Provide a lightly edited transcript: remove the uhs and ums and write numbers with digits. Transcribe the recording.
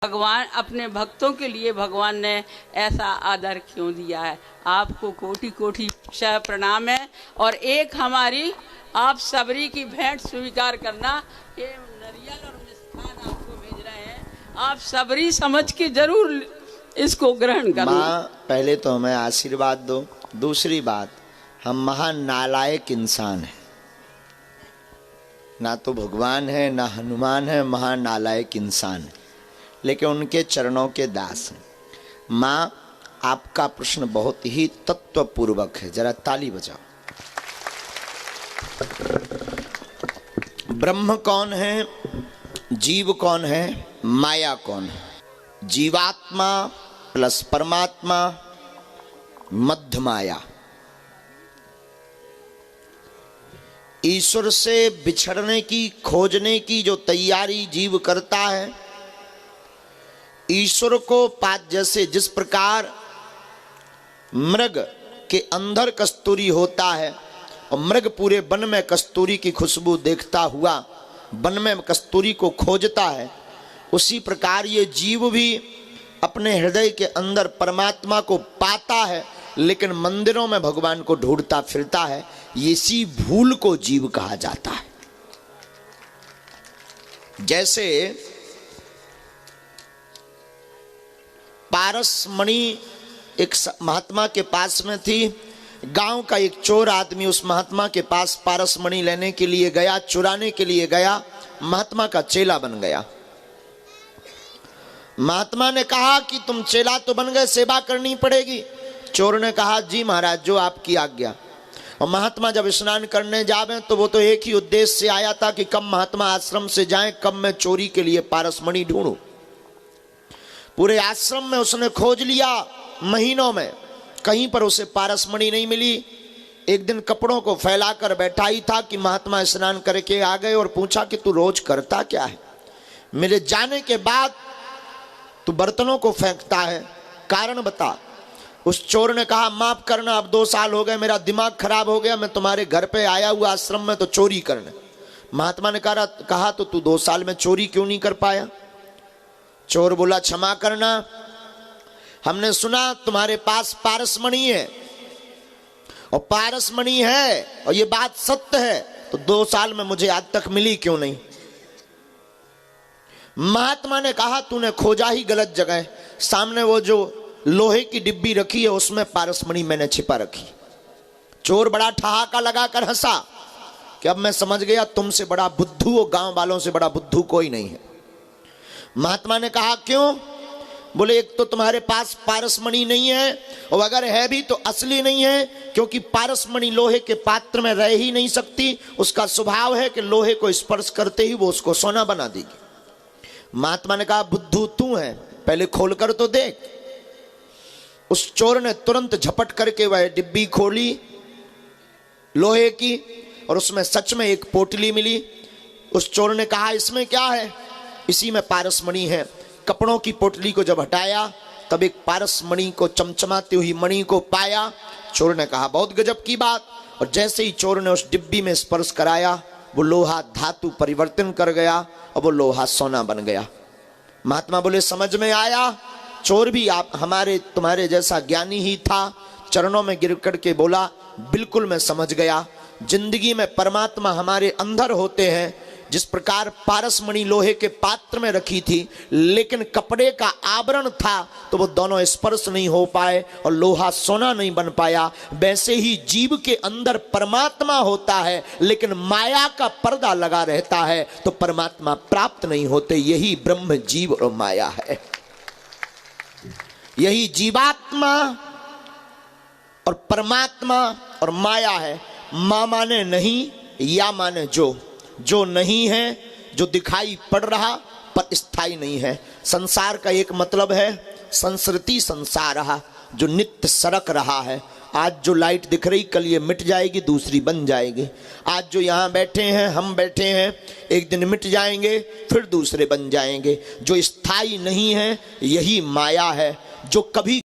भगवान अपने भक्तों के लिए भगवान ने ऐसा आदर क्यों दिया है। आपको कोटि कोटि प्रणाम है। और एक हमारी आप सबरी की भेंट स्वीकार करना, ये नरियल और मिष्ठान आपको भेज रहे हैं, आप सबरी समझ के जरूर इसको ग्रहण करना। माँ पहले तो हमें आशीर्वाद दो, दूसरी बात हम महान नालायक इंसान हैं, ना तो भगवान है ना हनुमान है, महान नालायक इंसान है, लेकिन उनके चरणों के दास हैं। माँ आपका प्रश्न बहुत ही तत्वपूर्वक है, जरा ताली बजाओ। ब्रह्म कौन है, जीव कौन है, माया कौन है? जीवात्मा प्लस परमात्मा मध्य माया। ईश्वर से बिछड़ने की, खोजने की जो तैयारी जीव करता है, ईश्वर को पात जैसे जिस प्रकार मृग के अंदर कस्तूरी होता है और मृग पूरे वन में कस्तूरी की खुशबू देखता हुआ वन में कस्तूरी को खोजता है, उसी प्रकार ये जीव भी अपने हृदय के अंदर परमात्मा को पाता है, लेकिन मंदिरों में भगवान को ढूंढता फिरता है। इसी भूल को जीव कहा जाता है। जैसे पारसमणि एक महात्मा के पास में थी, गांव का एक चोर आदमी उस महात्मा के पास पारसमणि लेने के लिए गया, चुराने के लिए गया, महात्मा का चेला बन गया। महात्मा ने कहा कि तुम चेला तो बन गए, सेवा करनी पड़ेगी। चोर ने कहा जी महाराज, जो आपकी आज्ञा। और महात्मा जब स्नान करने जावे तो वो तो एक ही उद्देश्य से आया था कि कब महात्मा आश्रम से जाएं, कब मैं चोरी के लिए पारसमणि ढूंढूं। पूरे आश्रम में उसने खोज लिया, महीनों में कहीं पर उसे पारसमणि नहीं मिली। एक दिन कपड़ों को फैलाकर बैठा ही था कि महात्मा स्नान करके आ गए और पूछा कि तू रोज करता क्या है, मेरे जाने के बाद तू बर्तनों को फेंकता है, कारण बता। उस चोर ने कहा माफ करना, अब 2 साल हो गए, मेरा दिमाग खराब हो गया, मैं तुम्हारे घर पे आया हुआ आश्रम में तो चोरी करने। महात्मा ने कहा तो तू 2 साल में चोरी क्यों नहीं कर पाया? चोर बोला क्षमा करना, हमने सुना तुम्हारे पास पारसमणि है, और पारसमणि है और ये बात सत्य है, तो 2 साल में मुझे आज तक मिली क्यों नहीं? महात्मा ने कहा तूने खोजा ही गलत जगह, सामने वो जो लोहे की डिब्बी रखी है उसमें पारसमणि मैंने छिपा रखी। चोर बड़ा ठहाका लगाकर हंसा कि अब मैं समझ गया तुमसे बड़ा बुद्धू और गांव वालों से बड़ा बुद्धू कोई नहीं है। महात्मा ने कहा क्यों? बोले एक तो तुम्हारे पास पारसमणि नहीं है, और अगर है भी तो असली नहीं है, क्योंकि पारसमणि लोहे के पात्र में रह ही नहीं सकती, उसका स्वभाव है कि लोहे को स्पर्श करते ही वो उसको सोना बना देगी। महात्मा ने कहा बुद्धू तू है, पहले खोल कर तो देख। उस चोर ने तुरंत झपट करके वह डिब्बी खोली लोहे की, और उसमें सच में एक पोटली मिली। उस चोर ने कहा इसमें क्या है? इसी में पारसमणि है। कपड़ों की पोटली को जब हटाया तब एक पारसमणि को चमचमाती हुई मणि को पाया। चोर ने कहा बहुत गजब की बात, और जैसे ही चोर ने उस डिब्बी में स्पर्श कराया वो लोहा धातु परिवर्तन कर गया और वो लोहा सोना बन गया। महात्मा बोले समझ में आया? चोर भी आप हमारे तुम्हारे जैसा ज्ञानी ही था, चरणों में गिर करके बोला बिल्कुल मैं समझ गया। जिंदगी में परमात्मा हमारे अंदर होते हैं, जिस प्रकार पारसमणि लोहे के पात्र में रखी थी, लेकिन कपड़े का आवरण था तो वो दोनों स्पर्श नहीं हो पाए और लोहा सोना नहीं बन पाया, वैसे ही जीव के अंदर परमात्मा होता है लेकिन माया का पर्दा लगा रहता है तो परमात्मा प्राप्त नहीं होते। यही ब्रह्म जीव और माया है, यही जीवात्मा और परमात्मा और माया है। मां माने नहीं, या माने जो नहीं है, जो दिखाई पड़ रहा पर स्थायी नहीं है। संसार का एक मतलब है संस्कृति संसार रहा, जो नित्य सरक रहा है। आज जो लाइट दिख रही कल ये मिट जाएगी, दूसरी बन जाएगी। आज जो यहाँ बैठे हैं, हम बैठे हैं, एक दिन मिट जाएंगे, फिर दूसरे बन जाएंगे। जो स्थायी नहीं है यही माया है, जो कभी